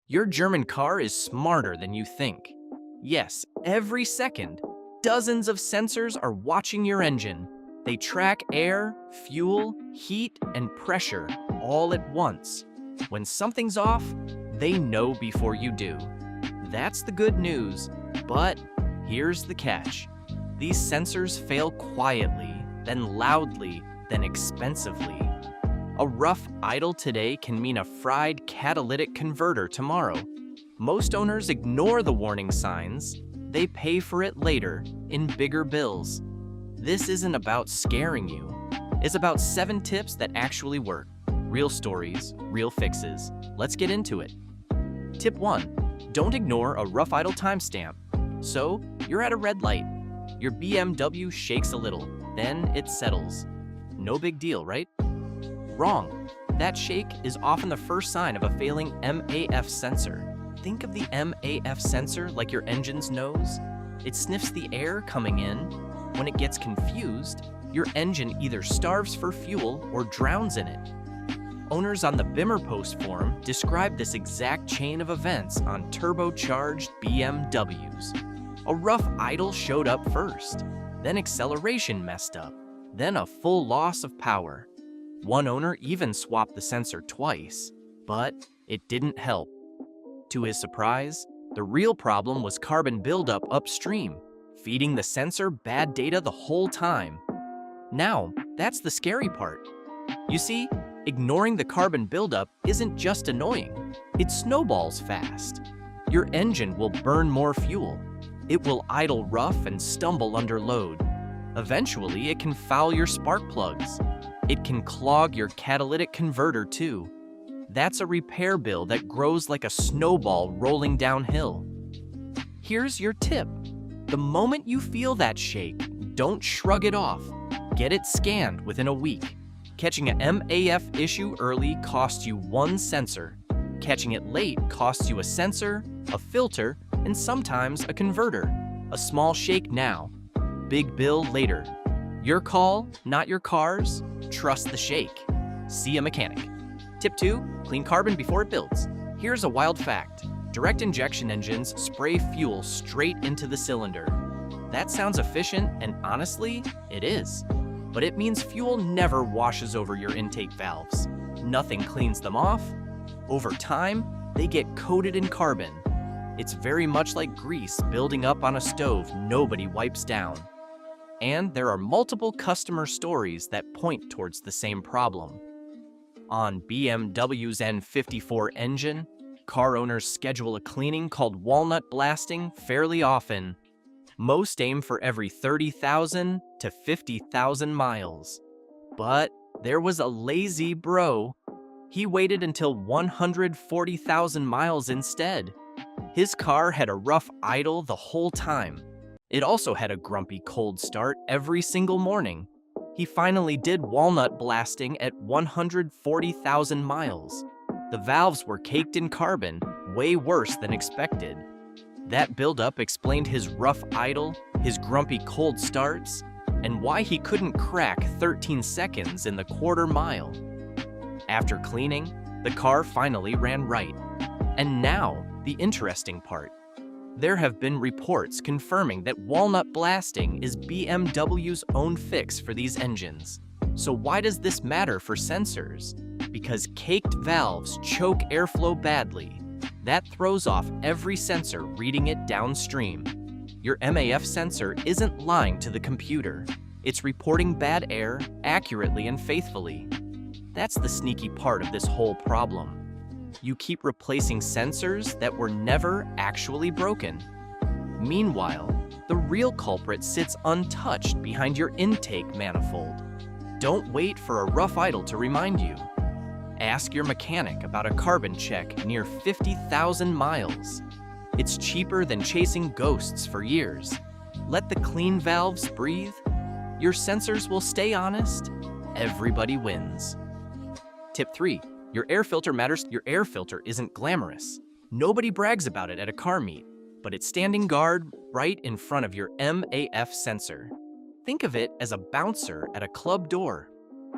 Your German car is smarter than you think. Yes, every second, dozens of sensors are watching your engine. They track air, fuel, heat, and pressure all at once. When something's off, they know before you do. That's the good news, but here's the catch. These sensors fail quietly, then loudly, then expensively. A rough idle today can mean a fried catalytic converter tomorrow. Most owners ignore the warning signs. They pay for it later in bigger bills. This isn't about scaring you. It's about 7 tips that actually work. Real stories, real fixes. Let's get into it. Tip 1. Don't ignore a rough idle timestamp. So, you're at a red light. Your BMW shakes a little, then it settles. No big deal, right? Wrong. That shake is often the first sign of a failing MAF sensor. Think of the MAF sensor like your engine's nose. It sniffs the air coming in. When it gets confused, your engine either starves for fuel or drowns in it. Owners on the Bimmer Post forum describe this exact chain of events on turbocharged BMWs. A rough idle showed up first, then acceleration messed up, then a full loss of power. One owner even swapped the sensor twice, but it didn't help. To his surprise, the real problem was carbon buildup upstream, feeding the sensor bad data the whole time. Now, that's the scary part. You see, ignoring the carbon buildup isn't just annoying, it snowballs fast. Your engine will burn more fuel. It will idle rough and stumble under load. Eventually, it can foul your spark plugs. It can clog your catalytic converter too. That's a repair bill that grows like a snowball rolling downhill. Here's your tip. The moment you feel that shake, don't shrug it off. Get it scanned within a week. Catching an MAF issue early costs you 1 sensor. Catching it late costs you a sensor, a filter, and sometimes a converter. A small shake now, big bill later. Your call, not your car's. Trust the shake. See a mechanic. Tip 2, clean carbon before it builds. Here's a wild fact. Direct injection engines spray fuel straight into the cylinder. That sounds efficient, and honestly, it is. But it means fuel never washes over your intake valves. Nothing cleans them off. Over time, they get coated in carbon. It's very much like grease building up on a stove nobody wipes down. And there are multiple customer stories that point towards the same problem. On BMW's N54 engine, car owners schedule a cleaning called walnut blasting fairly often. Most aim for every 30,000 to 50,000 miles. But there was a lazy bro. He waited until 140,000 miles instead. His car had a rough idle the whole time. It also had a grumpy cold start every single morning. He finally did walnut blasting at 140,000 miles. The valves were caked in carbon, way worse than expected. That buildup explained his rough idle, his grumpy cold starts, and why he couldn't crack 13 seconds in the quarter mile. After cleaning, the car finally ran right. And now, the interesting part. There have been reports confirming that walnut blasting is BMW's own fix for these engines. So why does this matter for sensors? Because caked valves choke airflow badly. That throws off every sensor reading it downstream. Your MAF sensor isn't lying to the computer. It's reporting bad air accurately and faithfully. That's the sneaky part of this whole problem. You keep replacing sensors that were never actually broken. Meanwhile, the real culprit sits untouched behind your intake manifold. Don't wait for a rough idle to remind you. Ask your mechanic about a carbon check near 50,000 miles. It's cheaper than chasing ghosts for years. Let the clean valves breathe. Your sensors will stay honest. Everybody wins. Tip 3. Your air filter matters. Your air filter isn't glamorous. Nobody brags about it at a car meet, but it's standing guard right in front of your MAF sensor. Think of it as a bouncer at a club door.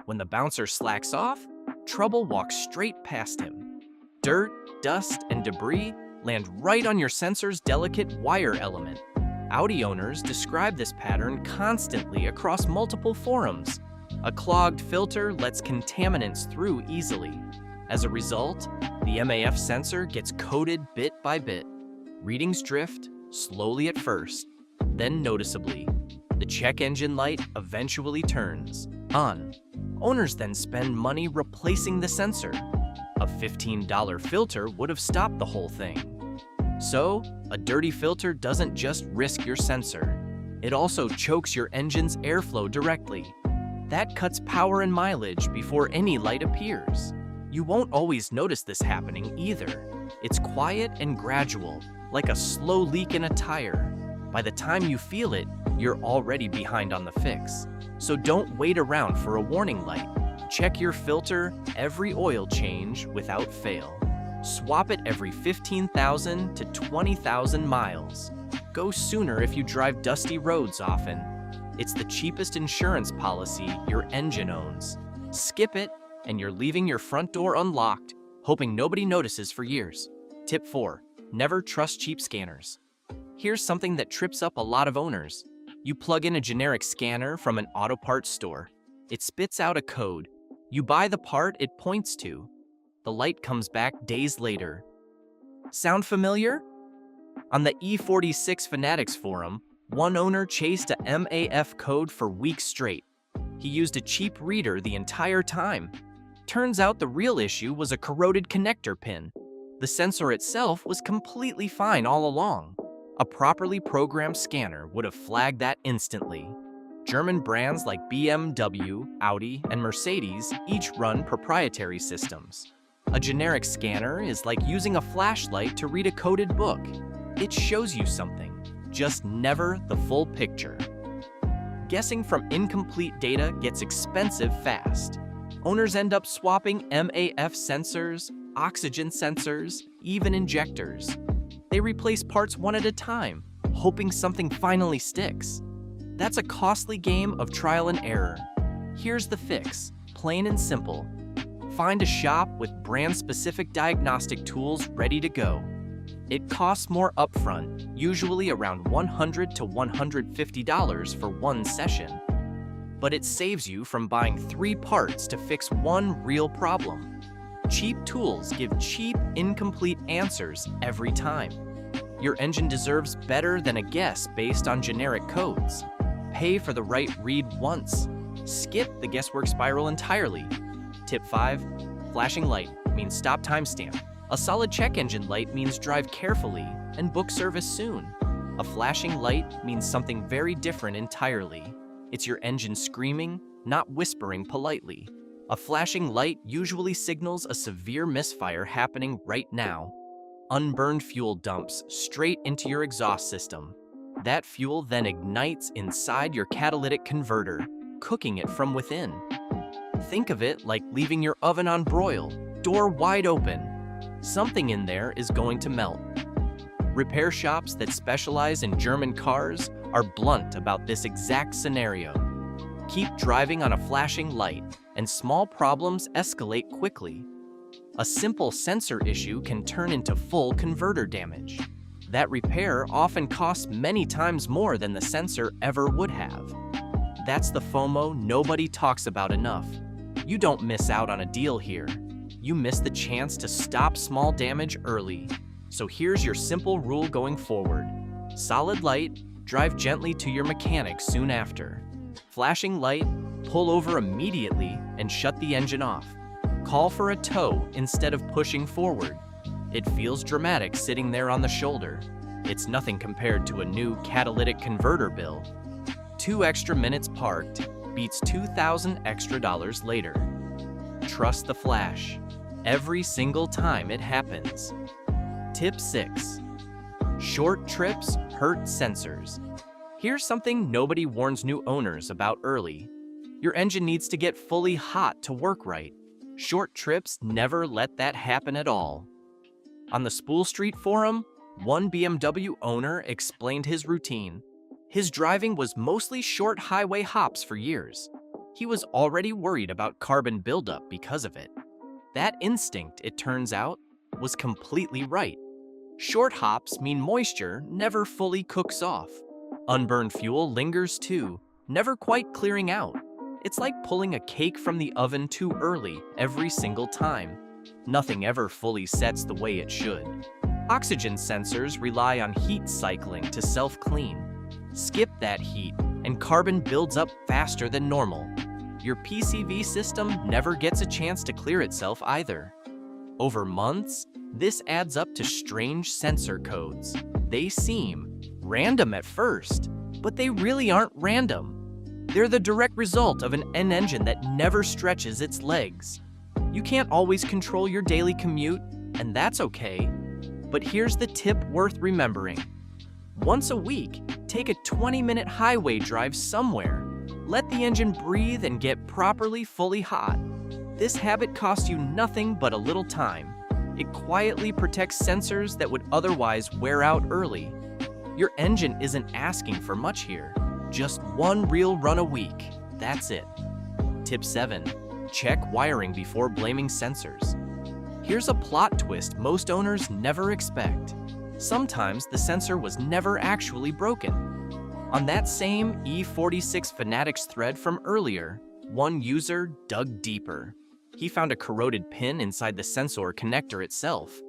When the bouncer slacks off, trouble walks straight past him. Dirt, dust, and debris land right on your sensor's delicate wire element. Audi owners describe this pattern constantly across multiple forums. A clogged filter lets contaminants through easily. As a result, the MAF sensor gets coated bit by bit. Readings drift, slowly at first, then noticeably. The check engine light eventually turns on. Owners then spend money replacing the sensor. A $15 filter would have stopped the whole thing. So, a dirty filter doesn't just risk your sensor. It also chokes your engine's airflow directly. That cuts power and mileage before any light appears. You won't always notice this happening either. It's quiet and gradual, like a slow leak in a tire. By the time you feel it, you're already behind on the fix. So don't wait around for a warning light. Check your filter every oil change without fail. Swap it every 15,000 to 20,000 miles. Go sooner if you drive dusty roads often. It's the cheapest insurance policy your engine owns. Skip it, and you're leaving your front door unlocked, hoping nobody notices for years. Tip 4. Never trust cheap scanners. Here's something that trips up a lot of owners. You plug in a generic scanner from an auto parts store. It spits out a code. You buy the part it points to. The light comes back days later. Sound familiar? On the E46 Fanatics forum, one owner chased a MAF code for weeks straight. He used a cheap reader the entire time. Turns out the real issue was a corroded connector pin. The sensor itself was completely fine all along. A properly programmed scanner would have flagged that instantly. German brands like BMW, Audi, and Mercedes each run proprietary systems. A generic scanner is like using a flashlight to read a coded book. It shows you something, just never the full picture. Guessing from incomplete data gets expensive fast. Owners end up swapping MAF sensors, oxygen sensors, even injectors. They replace parts one at a time, hoping something finally sticks. That's a costly game of trial and error. Here's the fix, plain and simple. Find a shop with brand-specific diagnostic tools ready to go. It costs more upfront, usually around $100 to $150 for one session. But it saves you from buying 3 parts to fix one real problem. Cheap tools give cheap, incomplete answers every time. Your engine deserves better than a guess based on generic codes. Pay for the right read once. Skip the guesswork spiral entirely. Tip 5. Flashing light means stop timestamp. A solid check engine light means drive carefully and book service soon. A flashing light means something very different entirely. It's your engine screaming, not whispering politely. A flashing light usually signals a severe misfire happening right now. Unburned fuel dumps straight into your exhaust system. That fuel then ignites inside your catalytic converter, cooking it from within. Think of it like leaving your oven on broil, door wide open. Something in there is going to melt. Repair shops that specialize in German cars are blunt about this exact scenario. Keep driving on a flashing light, and small problems escalate quickly. A simple sensor issue can turn into full converter damage. That repair often costs many times more than the sensor ever would have. That's the FOMO nobody talks about enough. You don't miss out on a deal here. You miss the chance to stop small damage early. So here's your simple rule going forward. Solid light, drive gently to your mechanic soon after. Flashing light, pull over immediately and shut the engine off. Call for a tow instead of pushing forward. It feels dramatic sitting there on the shoulder. It's nothing compared to a new catalytic converter bill. 2 extra minutes parked beats $2,000 extra later. Trust the flash. Every single time it happens. Tip 6. Short trips hurt sensors. Here's something nobody warns new owners about early. Your engine needs to get fully hot to work right. Short trips never let that happen at all. On the Spool Street forum, one BMW owner explained his routine. His driving was mostly short highway hops for years. He was already worried about carbon buildup because of it. That instinct, it turns out, was completely right. Short hops mean moisture never fully cooks off. Unburned fuel lingers too, never quite clearing out. It's like pulling a cake from the oven too early every single time. Nothing ever fully sets the way it should. Oxygen sensors rely on heat cycling to self-clean. Skip that heat, and carbon builds up faster than normal. Your PCV system never gets a chance to clear itself either. Over months, this adds up to strange sensor codes. They seem random at first, but they really aren't random. They're the direct result of an engine that never stretches its legs. You can't always control your daily commute, and that's okay. But here's the tip worth remembering. Once a week, take a 20-minute highway drive somewhere. Let the engine breathe and get properly fully hot. This habit costs you nothing but a little time. It quietly protects sensors that would otherwise wear out early. Your engine isn't asking for much here. Just one real run a week. That's it. Tip 7. Check wiring before blaming sensors. Here's a plot twist most owners never expect. Sometimes the sensor was never actually broken. On that same E46 Fanatics thread from earlier, one user dug deeper. He found a corroded pin inside the sensor connector itself.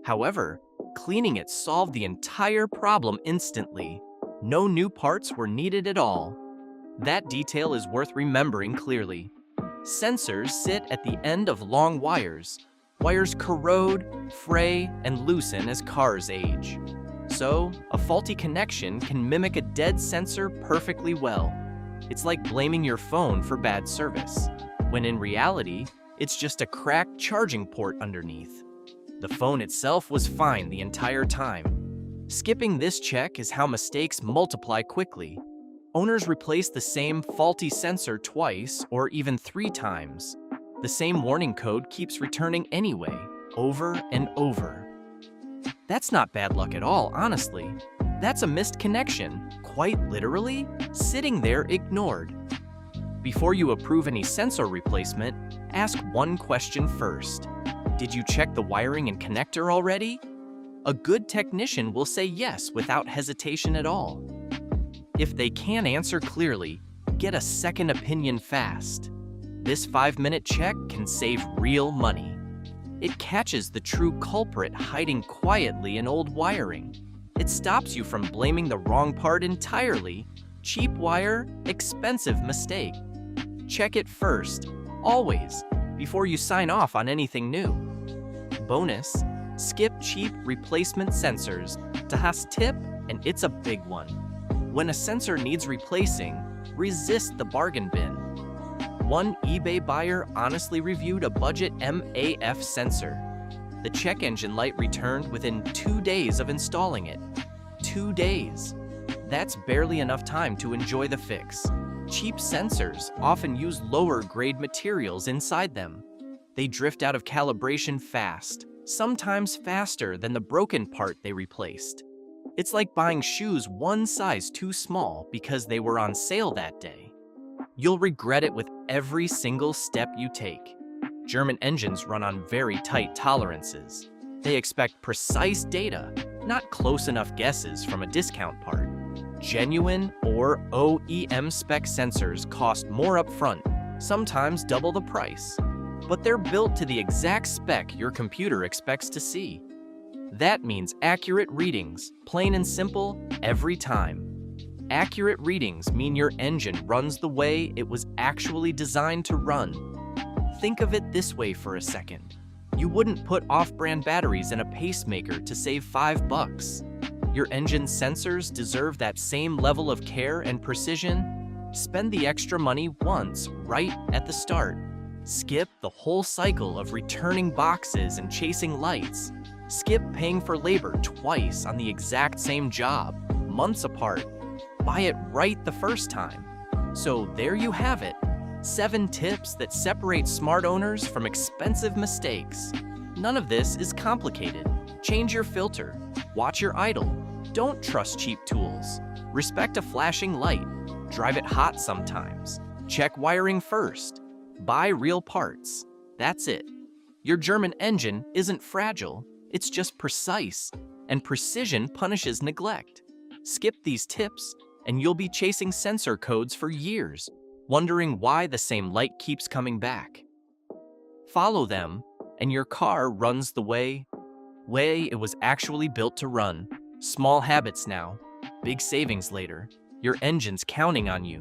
However, cleaning it solved the entire problem instantly. No new parts were needed at all. That detail is worth remembering clearly. Sensors sit at the end of long wires. Wires corrode, fray, and loosen as cars age. So, a faulty connection can mimic a dead sensor perfectly well. It's like blaming your phone for bad service, when in reality, it's just a cracked charging port underneath. The phone itself was fine the entire time. Skipping this check is how mistakes multiply quickly. Owners replace the same faulty sensor twice or even 3 times. The same warning code keeps returning anyway, over and over. That's not bad luck at all, honestly. That's a missed connection, quite literally, sitting there ignored. Before you approve any sensor replacement, ask one question first. Did you check the wiring and connector already? A good technician will say yes without hesitation at all. If they can't answer clearly, get a second opinion fast. This 5-minute check can save real money. It catches the true culprit hiding quietly in old wiring. It stops you from blaming the wrong part entirely. Cheap wire, expensive mistake. Check it first, always, before you sign off on anything new. Bonus, skip cheap replacement sensors. Tahas tip, and it's a big one. When a sensor needs replacing, resist the bargain bin. One eBay buyer honestly reviewed a budget MAF sensor. The check engine light returned within 2 days of installing it. 2 days. That's barely enough time to enjoy the fix. Cheap sensors often use lower-grade materials inside them. They drift out of calibration fast, sometimes faster than the broken part they replaced. It's like buying shoes one size too small because they were on sale that day. You'll regret it with every single step you take. German engines run on very tight tolerances. They expect precise data, not close enough guesses from a discount part. Genuine or OEM spec sensors cost more upfront, sometimes double the price. But they're built to the exact spec your computer expects to see. That means accurate readings, plain and simple, every time. Accurate readings mean your engine runs the way it was actually designed to run. Think of it this way for a second. You wouldn't put off-brand batteries in a pacemaker to save $5. Your engine's sensors deserve that same level of care and precision. Spend the extra money once, right at the start. Skip the whole cycle of returning boxes and chasing lights. Skip paying for labor twice on the exact same job, months apart. Buy it right the first time. So there you have it. 7 tips that separate smart owners from expensive mistakes. None of this is complicated. Change your filter. Watch your idle. Don't trust cheap tools. Respect a flashing light. Drive it hot sometimes. Check wiring first. Buy real parts. That's it. Your German engine isn't fragile. It's just precise, and precision punishes neglect. Skip these tips, and you'll be chasing sensor codes for years, wondering why the same light keeps coming back. Follow them, and your car runs the way it was actually built to run. Small habits now, big savings later. Your engine's counting on you.